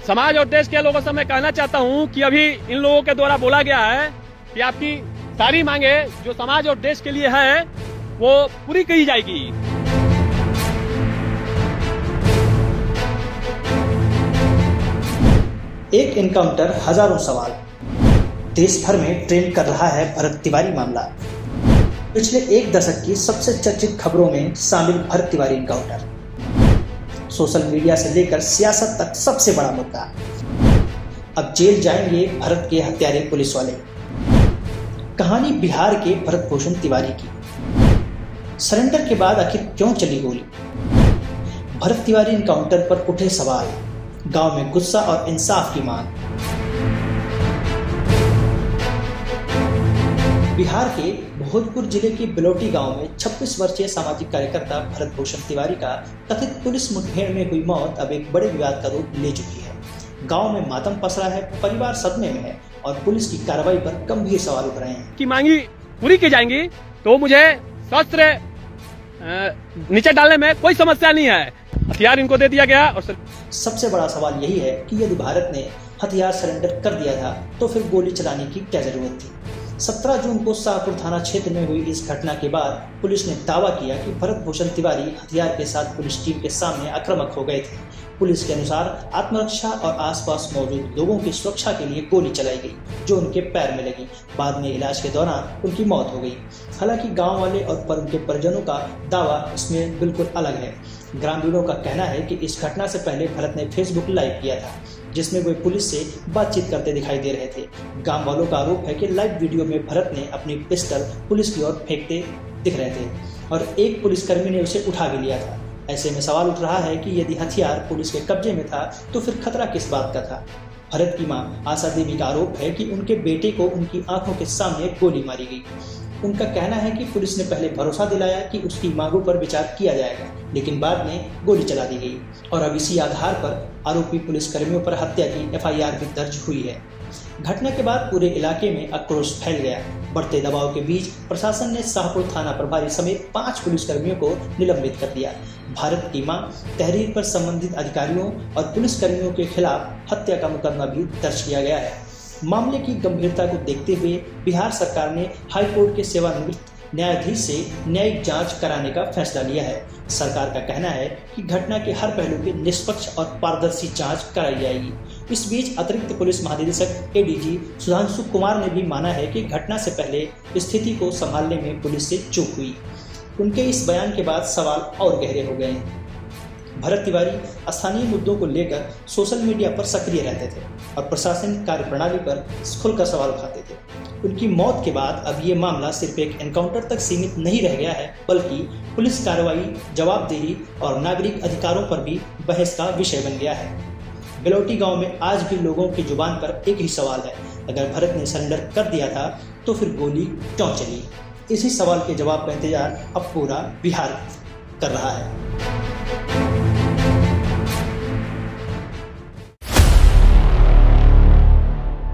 समाज और देश के लोगों से मैं कहना चाहता हूं कि अभी इन लोगों के द्वारा बोला गया है कि आपकी सारी मांगे जो समाज और देश के लिए है वो पूरी की जाएगी। एक एनकाउंटर हजारों सवाल, देश भर में ट्रेंड कर रहा है भरत तिवारी मामला। पिछले एक दशक की सबसे चर्चित खबरों में शामिल Bharat Tiwari encounter, social media से लेकर सियासत तक सबसे बड़ा मुद्दा। अब जेल जाएंगे भरत के हत्यारे पुलिस वाले। कहानी बिहार के भरत भूषण तिवारी की। सरेंडर के बाद आखिर क्यों चली गोली? भरत तिवारी एनकाउंटर पर उठे सवाल, गांव में गुस्सा और इंसाफ की मांग। बिहार के भोजपुर जिले के बिलोटी गांव में 26 वर्षीय सामाजिक कार्यकर्ता भरत भूषण तिवारी का कथित पुलिस मुठभेड़ में हुई मौत अब एक बड़े विवाद का रूप ले चुकी है। गांव में मातम पसरा है, परिवार सदमे में है और पुलिस की कार्रवाई पर गंभीर सवाल उठ रहे हैं। की मांगी पूरी की जाएंगी तो मुझे शस्त्र नीचे डालने में कोई समस्या नहीं है। हथियार इनको दे दिया गया। और सबसे बड़ा सवाल यही है कि यदि भारत ने हथियार सरेंडर कर दिया था तो फिर गोली चलाने की क्या जरूरत थी? 17 जून को शाहपुर थाना क्षेत्र में हुई इस घटना के बाद पुलिस ने दावा किया कि भरत भूषण तिवारी हथियार के साथ पुलिस टीम के सामने आक्रामक हो गए थे। पुलिस के अनुसार आत्मरक्षा और आसपास मौजूद लोगों की सुरक्षा के लिए गोली चलाई गई जो उनके पैर में लगी। बाद में इलाज के दौरान उनकी मौत हो गई। हालांकि गांव वाले और उनके परिजनों का दावा इसमें बिल्कुल अलग है। ग्रामीणों का कहना है कि इस घटना से पहले भरत ने फेसबुक लाइव किया था जिसमें वे पुलिस से बातचीत करते दिखाई दे रहे थे। गांव वालों का आरोप है कि लाइव वीडियो में भरत ने अपनी पिस्टल पुलिस की ओर फेंकते दिख रहे थे और एक पुलिसकर्मी ने उसे उठा भी लिया था। ऐसे में सवाल उठ रहा है कि यदि हथियार पुलिस के कब्जे में था तो फिर खतरा किस बात का था? भरत की मां आशा देवी का आरोप है कि उनके बेटे को उनकी आंखों के सामने गोली मारी गई। उनका कहना है कि पुलिस ने पहले भरोसा दिलाया कि उसकी मांगों पर विचार किया जाएगा, लेकिन बाद में गोली चला दी गई और अब इसी आधार पर आरोपी पुलिसकर्मियों पर हत्या की एफआईआर भी दर्ज हुई है। घटना के बाद पूरे इलाके में आक्रोश फैल गया। बढ़ते दबाव के बीच प्रशासन ने शाहपुर थाना प्रभारी समेत 5 पुलिसकर्मियों को निलंबित कर दिया। भारत की मां तहरीर पर संबंधित अधिकारियों और पुलिसकर्मियों के खिलाफ हत्या का मुकदमा भी दर्ज किया गया है। मामले की गंभीरता को देखते हुए बिहार सरकार ने हाईकोर्ट के सेवानिवृत्त न्यायाधीश से न्यायिक जांच कराने का फैसला लिया है। सरकार का कहना है कि घटना के हर पहलू की निष्पक्ष और पारदर्शी जांच कराई जाएगी। इस बीच अतिरिक्त पुलिस महानिदेशक एडीजी सुधांशु कुमार ने भी माना है कि घटना से पहले स्थिति को संभालने में पुलिस से चूक हुई। उनके इस बयान के बाद सवाल और गहरे हो गए हैं। भरत तिवारी स्थानीय मुद्दों को लेकर सोशल मीडिया पर सक्रिय रहते थे और प्रशासनिक कार्यप्रणाली पर खुलकर सवाल उठाते थे। उनकी मौत के बाद अब ये मामला सिर्फ एक एनकाउंटर तक सीमित नहीं रह गया है, बल्कि पुलिस कार्रवाई, जवाबदेही और नागरिक अधिकारों पर भी बहस का विषय बन गया है। बिलोटी गांव में आज भी लोगों की जुबान पर एक ही सवाल है, अगर भरत ने सरेंडर कर दिया था तो फिर गोली क्यों चली? इसी सवाल के जवाब का इंतजार अब पूरा बिहार कर रहा है।